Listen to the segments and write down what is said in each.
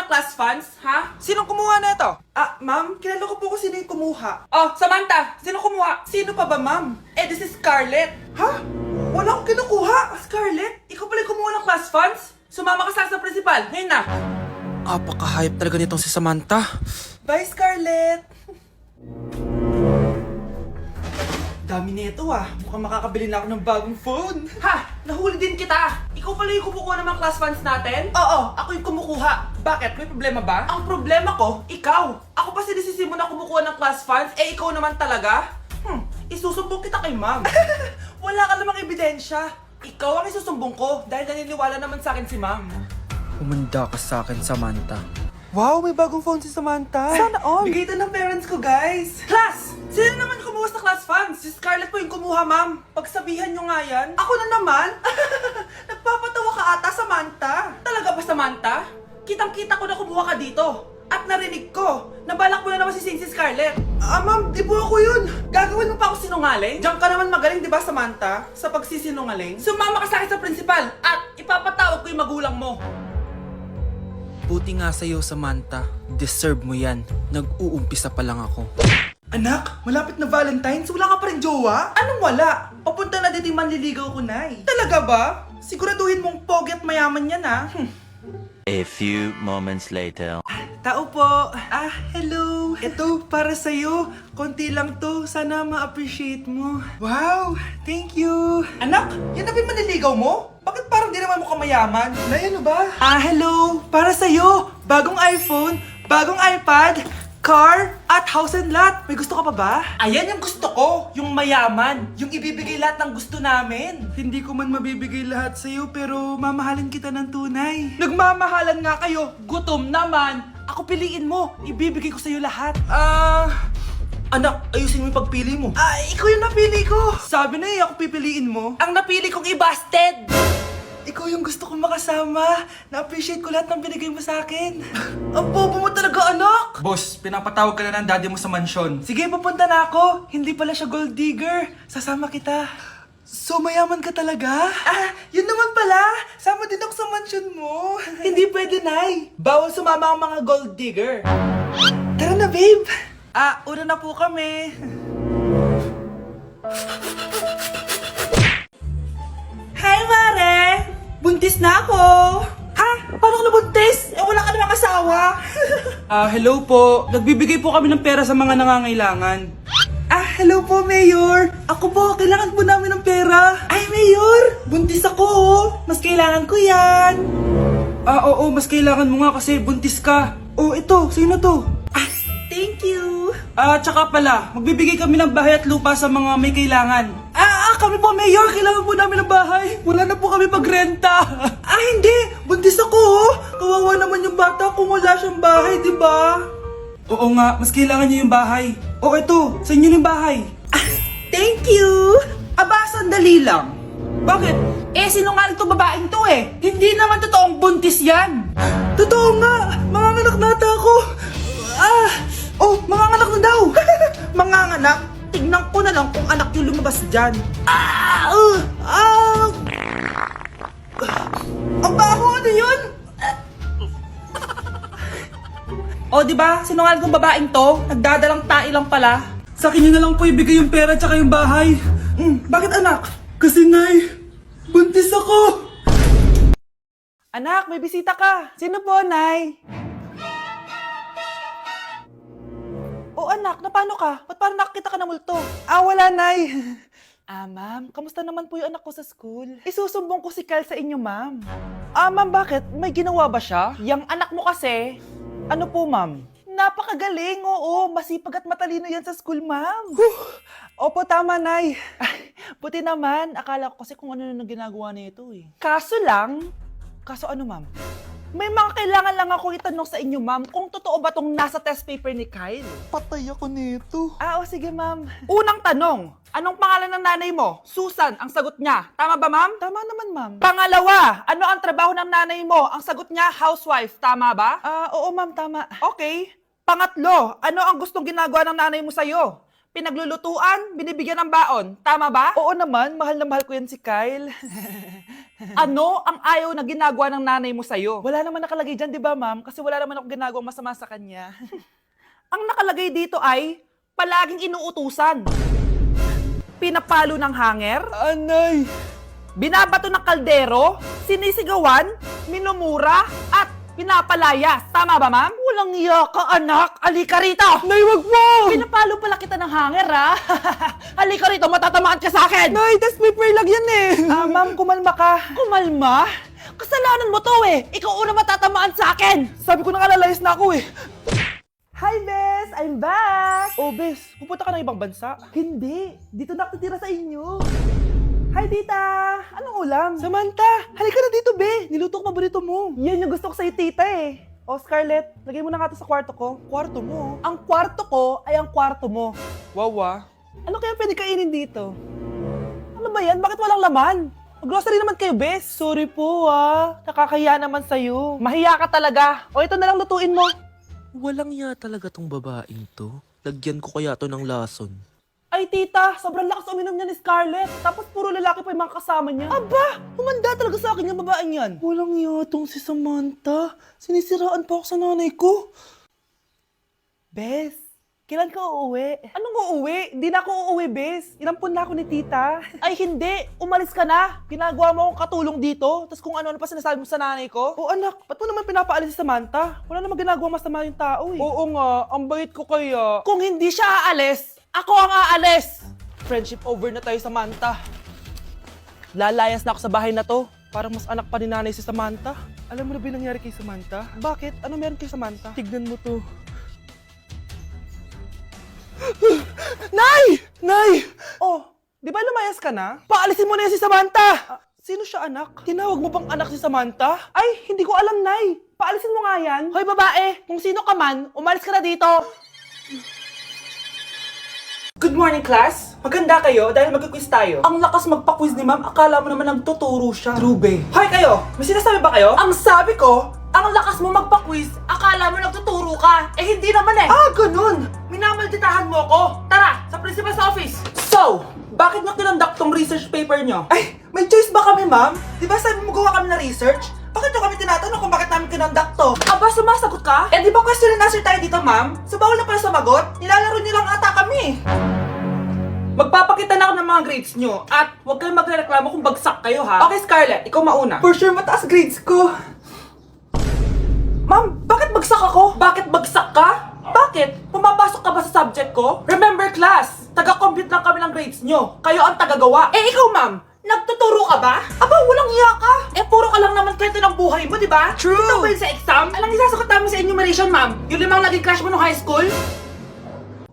ng class funds, ha? Sinong kumuha na ito? Ma'am, kilala ko po kung sino yung kumuha. Oh, Samantha, sino kumuha? Sino pa ba, ma'am? This is Scarlett. Ha? Wala akong kinukuha. Scarlett, ikaw pala yung kumuha ng class funds? Sumama ka sa principal, ngayon na. Apaka-hype talaga nitong si Samantha. Bye, Scarlett. Dami na ito Mukhang makakabili na ako ng bagong phone. Ha! Nahuli din kita! Ikaw pala yung kumukuha ng mga class funds natin? Oo, ako yung kumukuha. Bakit? May problema ba? Ang problema ko, ikaw. Ako pa sinisisi mo na kumukuha ng class funds, ikaw naman talaga? Isusumbong kita kay ma'am. Wala ka namang ebidensya. Ikaw ang isusumbong ko dahil naniniwala naman sa akin si ma'am. Umanda ka sa akin, Samantha. Wow, may bagong phone si Samantha. Sana all. Bigay ito ng parents ko, guys. Class! Sino naman kumuha sa class funds? Si Scarlett po yung kumuha, ma'am. Pagsabihan nyo nga yan. Ako na naman? Nagpapatawa ka ata, Samantha. Talaga ba, Samantha? Kitang-kita ko na kumuha ka dito. At narinig ko, nabalak mo na naman si Scarlett. Ma'am, di po ako yun. Gagawin mo pa ako sinungaling? Diyan ka naman magaling, di ba, Samantha? Sa pagsisinungaling? Sumama ka sa akin sa principal at ipapatawag ko yung magulang mo. Buti nga sa'yo, Samantha. Deserve mo yan. Nag-uumpisa pa lang ako. Anak, malapit na Valentine's, wala ka pa rin jowa? Anong wala? Papunta na dito yung manliligaw ko, Nay. Talaga ba? Siguraduhin mong pogi at mayaman yan, A few moments later. Tao po. Hello. Ito, para sa'yo. Konti lang to. Sana ma-appreciate mo. Wow, thank you. Anak, yan na ba yung manliligaw mo? Bakit parang di naman mukhang mayaman? Nay, ano ba? Hello. Para sa'yo. Bagong iPhone, bagong iPad, car, at house and lot. May gusto ka pa ba? Ayan yung gusto ko. Yung mayaman. Yung ibibigay lahat ng gusto namin. Hindi ko man mabibigay lahat sa'yo, pero mamahalin kita ng tunay. Nagmamahalan nga kayo. Gutom naman. Ako piliin mo. Ibibigay ko sa'yo lahat. Anak, ayusin mo yung pagpili mo. Ikaw yung napili ko. Sabi na ako pipiliin mo. Ang napili kong i-busted. Ikaw yung gusto kong makasama. Na-appreciate ko lahat ng binigay mo sa akin. Ang bobo mo talaga, anak! Boss, pinapatawag ka na ng daddy mo sa mansyon. Sige, papunta na ako. Hindi pala siya gold digger. Sasama kita. So, mayaman ka talaga? Yun naman pala. Sama din ako sa mansyon mo. Hindi pwede, Nay. Bawal sumama ang mga gold digger. Tara na, babe. Una na po kami. Hi, Mare! Buntis na ako! Ha? Paano ka nabuntis? Wala ka namang asawa! Hello po. Nagbibigay po kami ng pera sa mga nangangailangan. Hello po, Mayor! Ako po, kailangan po namin ng pera! Ay, Mayor! Buntis ako, Mas kailangan ko yan! Oo, mas kailangan mo nga kasi buntis ka. Ito, sino to? Thank you! Tsaka pala, magbibigay kami ng bahay at lupa sa mga may kailangan. Kami po, Mayor! Kailangan po namin ng bahay! Wala na po kami pagrenta. Hindi! Buntis ako, Kawawa naman yung bata kung wala siyang bahay, di ba? Oo nga, mas kailangan niyo yung bahay. Ito, sa inyo yung bahay. Thank you! Sandali lang. Bakit? Sinungaling to babaeng to Hindi naman totoong buntis yan. Totoo nga! Manganganak na ata ako! Manganganak na daw. Manganganak? Tignan ko na lang kung anak yung lumabas dyan. Ang baho, ano yun? Diba? Sinungaling kong babaeng to. Nagdadalang tae lang pala. Sa akin nyo na lang po ibigay yung pera tsaka yung bahay. Bakit, anak? Kasi, Nay, buntis ako. Anak, may bisita ka. Sino po, Nay? Anak, na paano ka? Ba't parang nakakita ka ng multo? Wala, Nay. Ma'am, kamusta naman po yung anak ko sa school? Isusumbong ko si Kyle sa inyo, ma'am. Ma'am, bakit? May ginawa ba siya? Yang anak mo kasi. Ano po, ma'am? Napakagaling, oo. Masipag at matalino yan sa school, ma'am. Opo, tama, Nay. Buti naman. Akala ko kasi kung ano na ginagawa nito Kaso ano, ma'am? May mga kailangan lang ako itanong sa inyo, ma'am, kung totoo ba tong nasa test paper ni Kyle. Patay ako nito. Sige, ma'am. Unang tanong, anong pangalan ng nanay mo? Susan, ang sagot niya. Tama ba, ma'am? Tama naman, ma'am. Pangalawa, ano ang trabaho ng nanay mo? Ang sagot niya, housewife. Tama ba? Oo, ma'am, tama. Okay. Pangatlo, ano ang gustong ginagawa ng nanay mo sa'yo? Pinaglulutuan, binibigyan ng baon. Tama ba? Oo naman, mahal na mahal ko yan si Kyle. Ano ang ayaw na ginagawa ng nanay mo sa'yo? Wala naman nakalagay dyan, di ba, ma'am? Kasi wala naman ako ginagawang masama sa kanya. Ang nakalagay dito ay palaging inuutusan. Pinapalo ng hanger, Anay! binabato ng kaldero, sinisigawan, minumura, at pinapalayas. Tama ba, ma'am? Walang iya ka, anak. Halika rito! Nay, wag mo! Pinapalo pala kita ng hanger, ha? Halika rito, matatamaan ka sa akin! Nay, test paper lang yan eh! Ma'am, kumalma ka. Kumalma? Kasalanan mo to eh. Ikaw una matatamaan sa akin. Sabi ko nakalalayas na ako eh. Hi, Bes! I'm back! Oh, Bes, pupunta ka ng ibang bansa? Hindi. Dito na ako titira sa inyo. Hi, tita! Anong ulam? Samantha, halika na dito, Be. Niluto ko paborito mo. Yan yung gusto ko sa'yo, tita eh. O, Scarlett, lagay mo na nga to sa kwarto ko. Kwarto mo. Ang kwarto ko ay ang kwarto mo. Wawa. Ano kaya pwede kainin dito? Ano ba yan? Bakit walang laman? Mag-grocery naman kayo, Bes. Sorry po nakakahiya naman sa'yo. Mahiya ka talaga. O, ito na lang lutuin mo. Walang ya talaga tong babaeng to. Lagyan ko kaya to ng lason. Ay, tita, sobrang lakas uminom niya ni Scarlett. Tapos puro lalaki pa yung mga kasama niya. Aba, humanda talaga sa akin yung babaeng yan. Walang yatong si Samantha. Sinisiraan pa ako sa nanay ko. Bes, kailan ka uuwi? Anong uuwi? Hindi na ako uuwi, Bes. Inampun na ako ni tita. Ay, hindi. Umalis ka na. Ginagawa mo akong katulong dito. Tapos kung ano-ano pa sinasabi mo sa nanay ko. Oh anak, ba't mo naman pinapaalis si Samantha? Wala naman ginagawa masama yung tao eh. Oo nga, ang bait ko kaya. Kung hindi siya aalis, ako ang aalis. Friendship over na tayo, Samantha. Lalayas na ako sa bahay na to. Parang mas anak pa ni nanay si Samantha. Alam mo na ba yung nangyari kay Samantha? Bakit? Ano meron kay Samantha? Tignan mo to. Nay! Nay! Oh, di ba lumayas ka na? Paalisin mo na yan si Samantha! Sino siya, anak? Tinawag mo bang anak si Samantha? Ay, hindi ko alam, Nay. Paalisin mo nga yan. Hoy, babae, kung sino ka man, umalis ka na dito. Good morning, class! Maganda kayo dahil mag-quiz tayo. Ang lakas magpa-quiz ni ma'am, akala mo naman nagtuturo siya. Trube. Hoy kayo! May sinasabi ba kayo? Ang sabi ko, ang lakas mo magpa-quiz, akala mo nagtuturo ka. Eh, hindi naman eh. Ganun! Minamalditahan mo ako. Tara, sa principal's office. So, bakit nyo kinonduct tong research paper nyo? Ay, may choice ba kami, ma'am? Di ba sabi mo gawa kami na research? Bakit nyo kami tinatanong kung bakit namin kinonduct to? Aba, sumasagot ka? Eh, di ba question and answer tayo dito, ma'am? So, bawal na pala sumagot? Nilalaro nyo lang ata kami. Magpapakita na ako ng mga grades nyo at huwag kayong magreklamo kung bagsak kayo ha. Okay, Scarlett, ikaw mauna. For sure, mataas grades ko. Ma'am, bakit bagsak ako? Bakit bagsak ka? Bakit? Pumapasok ka ba sa subject ko? Remember class, taga-compute lang kami ng grades nyo. Kayo ang tagagawa. Eh ikaw ma'am, nagtuturo ka ba? Aba, walang iya ka. Eh puro ka lang naman kwento ng buhay mo, di ba? True. Ito ba yun sa exam? Alang isasagot namin sa enumeration ma'am? Yung limang naging crush mo nung high school?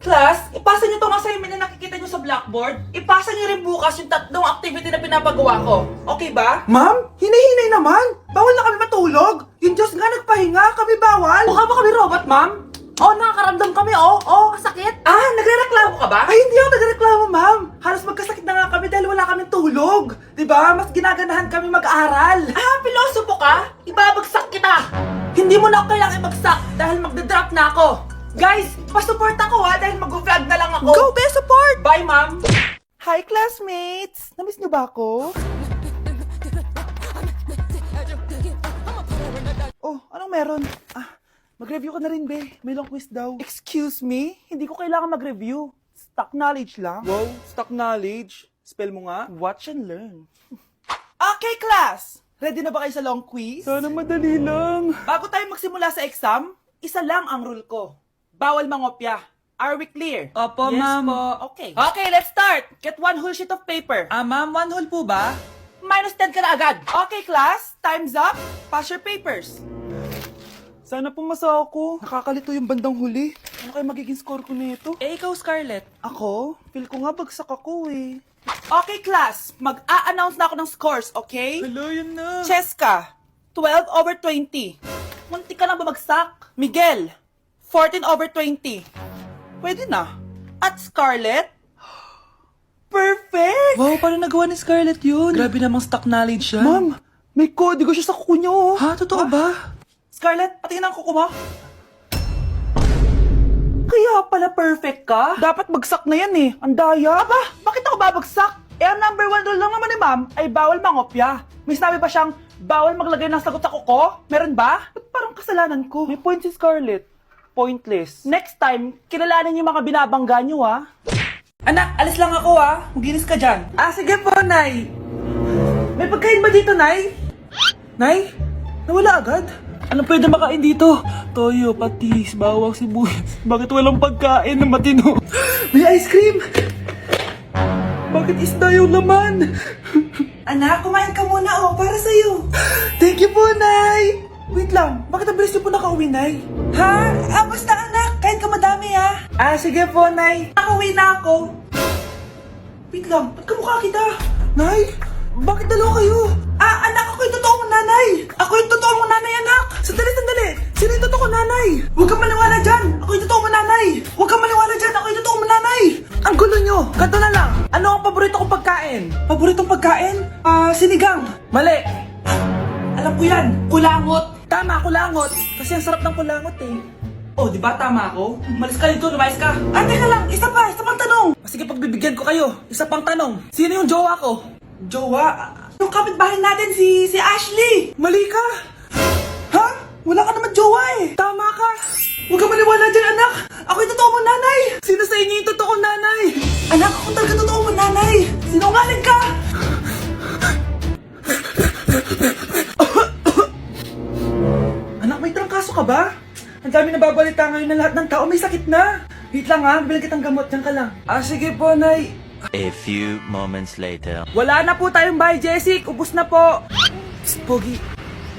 Class, ipasa nyo itong assignment na nakikita nyo sa blackboard. Ipasa nyo rin bukas yung tatlong activity na pinapagawa ko. Okay ba? Ma'am, hinay-hinay naman. Bawal na kami matulog. Yung Diyos nga nagpahinga, kami bawal. Mukha ba kami robot, ma'am? Oo, nakakaramdam kami, oo, sakit. Nagrereklamo ka ba? Ay, hindi ako nagreklamo, ma'am. Halos magkasakit na nga kami dahil wala kaming tulog. Diba? Mas ginaganahan kami mag-aral. Pilosopo ka? Ibabagsak kita. Hindi mo na ako kailangan ibagsak dahil magdadrop na ako. Guys, pasupport ako ha dahil mag-vlog na lang ako. Go, be support! Bye, ma'am. Hi, classmates! Namiss niyo ba ako? Oh, anong meron? Mag-review ka na rin, be. May long quiz daw. Excuse me? Hindi ko kailangan mag-review. Stock knowledge lang. Wow, stock knowledge. Spell mo nga. Watch and learn. Okay, class! Ready na ba kayo sa long quiz? Sana madali lang. Bago tayo magsimula sa exam, isa lang ang rule ko. Bawal mangopya. Are we clear? Opo, Yes ma'am. po. Okay. Okay, let's start. Get one whole sheet of paper. Ma'am, 1 whole po ba? Minus 10 ka na agad. Okay, class. Time's up. Pass your papers. Sana pumasa ako. Nakakalito yung bandang huli. Ano kaya magiging score ko nito? Eh, ikaw, Scarlett. Ako? Feel ko nga bagsak ako eh. Okay, class. Mag-a-announce na ako ng scores, okay? Hello, yun na. Cheska, 12/20. Munti ka lang bumagsak. Miguel, 14/20. Pwede na. At Scarlett, perfect! Wow, paano nagawa ni Scarlett yun? Grabe namang stock knowledge yan. Ma'am, may kodigo siya sa kuko niya oh. Ha? Totoo ba? Scarlett, patingin ang kuko mo. Kaya pala perfect ka? Dapat bagsak na yan eh. Ang daya. Aba, bakit ako babagsak? Eh, ang number 1 rule lang naman ni ma'am ay bawal mangopya. May sinabi ba siyang bawal maglagay ng sagot sa kuko? Meron ba? Ba't parang kasalanan ko? May point si Scarlett. Pointless. Next time, kilalanin yung mga binabangga niyo, ha? Anak, alis lang ako, ha? Maginis ka dyan. Ah, sige po, Nay. May pagkain ba dito, Nay? Nay? Nawala agad? Anong pwede makain dito? Toyo, patis, bawang, sibuyas. Bakit walang pagkain na matino? May ice cream! Bakit isda yung laman? Anak, kumain ka muna, oh, para sa'yo. Thank you po, Nay! Wait lang, bakit ang bilis niyo po nakauwi, Nay? Ha? Basta anak, kain ka madami, ha? Ah, sige po, Nay. Nakauwi na ako. Wait lang, ba't kamukha kita? Nay, bakit dalawa kayo? Ah, anak, ako yung totoo mong nanay. Ako yung totoo mong nanay, anak. Sandali. Sino yung totoo kong nanay? Huwag kang maniwala dyan. Ako yung totoo mong nanay. Huwag kang maniwala dyan. Ako yung totoo mong nanay. Ang gulo nyo. Ganto na lang. Ano ang paborito kong pagkain? Paboritong pagkain? Sinigang. Mali. Alam ko yan. Kulangot. Tama, kulangot. Kasi ang sarap ng kulangot eh. Oh, di ba tama ako? Malis ka dito, lumayas ka. Ah, teka lang. Isa pang tanong. Sige, pagbibigyan ko kayo. Isa pang tanong. Sino yung jowa ko? Jowa? Yung kapitbahay natin, si Ashley. Mali ka. Ha? Wala ka naman jowa eh. Tama ka. Huwag ka maniwala dyan, anak. Ako yung totoo mong nanay. Sino sa inyo yung totoo kong nanay? Anak, ako talaga totoo mong nanay. Sinungaling ka. Anak, may trangkaso ka ba? Ang dami nababalita ngayon na lahat ng tao may sakit na. Wait lang ha, bilang kitang gamot. Diyan ka lang. Ah, sige po, Nay. A few moments later. Wala na po tayong Bay Jessic. Ubus na po. Psst, Pogi.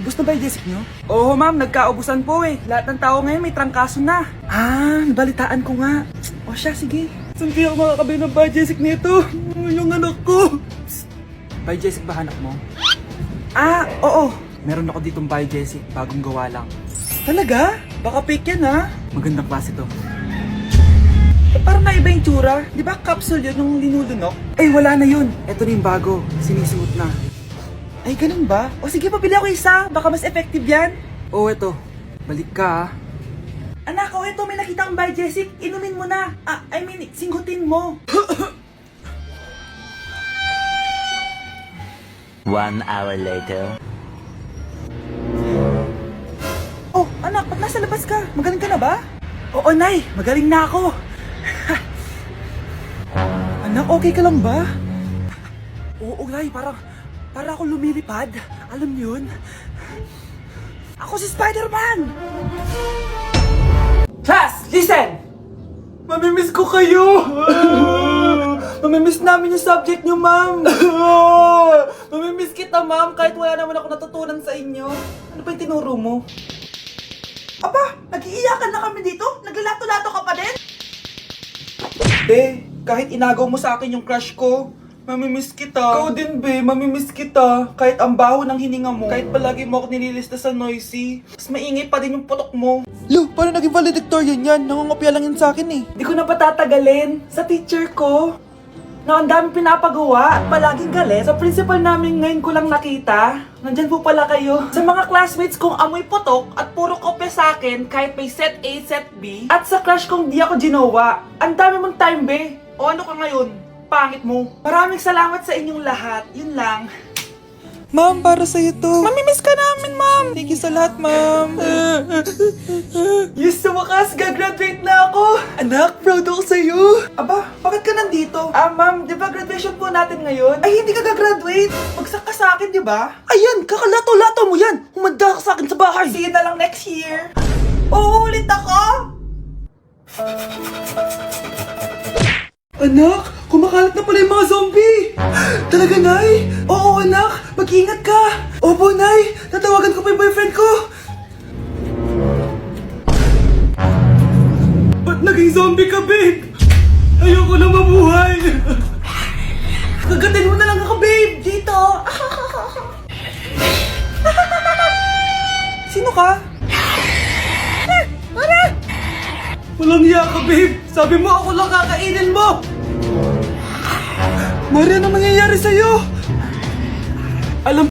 Ubus na Bay Jessic nyo? Oo, ma'am. Nagkaubusan po eh. Lahat ng tao ngayon may trangkaso na. Ah, nabalitaan ko nga. O siya, sige. Saan kaya ako makakabay ng Bay Jessic nito? Yung anak ko. Psst. Bay Jessic ba hanap mo? Ah, oo. Meron ako ditong Bay Jessic. Bagong gawa lang. Talaga? Baka fake yan ha? Magandang klase to. Parang naiba yung tsura. Di ba capsule yun yung linulunok? Ay, wala na yun. Ito na yung bago. Sinisuot na. Ay, ganun ba? O sige, pabili ako isa. Baka mas effective yan. Oo, ito. Balik ka, ha? Anak, ito. May nakita kang Bay Jessic. Inumin mo na. Singhutin mo. 1 hour later. Oh, anak, ba't nasa labas ka? Magaling ka na ba? Oo, Nay. Magaling na ako. Anak, okay ka lang ba? Oo, Nay. Para ako lumilipad. Alam niyo yun? Ako si Spider-Man! Class, listen! Mamimiss ko kayo! Mamimiss namin yung subject niyo, ma'am! Mamimiss kita, ma'am, kahit wala naman ako natutunan sa inyo. Ano ba yung tinuro mo? Aba, nag-iiyakan na kami dito? Naglalato-lato ka pa din? Be, kahit inagaw mo sa akin yung crush ko, mamimiss kita. Ikaw din, be, mamimiss kita. Kahit ang baho ng hininga mo, kahit palagi mo ako nililista sa noisy, mas maingay pa din yung putok mo. Lo, paano naging valedictorian yan? Nangungopia lang yan sa akin eh. Di ko na patatagalin sa teacher ko na ang dami pinapagawa at palaging galit. Sa principal namin ngayon ko lang nakita. Nandyan po pala kayo. Sa mga classmates kong amoy putok at puro kopya sa akin kahit may set A, set B. At sa crush kong di ako ginawa. Ang dami mong time, be. O ano ka ngayon? Pangit mo. Maraming salamat sa inyong lahat. Yun lang. Ma'am, para sa'yo to. Mamimiss ka namin, ma'am. Thank you sa lahat, ma'am. Yes, sa wakas, gagraduate na ako! Anak, proud ako sa'yo. Aba, bakit ka nandito? Ah, ma'am, di ba graduation po natin ngayon? Ay, hindi ka gagraduate! Bagsak ka sa akin, di ba? Ayan, kakalato-lato mo yan. Humanda ka sa akin sa bahay. See you na lang next year! Uulit ako! Anak, kumakalat na pala yung mga zombie. Talaga, Nay? Oo, anak. Mag-ingat ka. Opo, Nay. Tatawagan ko pa yung boyfriend ko. Ba't naging zombie ka, babe? Ayoko na mabuhay. Kagatin mo na lang ako, babe. Dito. Sino ka? Walang hiya ka, babe. Sabi mo ako lang kakainin mo. Maria, ano mangyayari sa'yo? Alam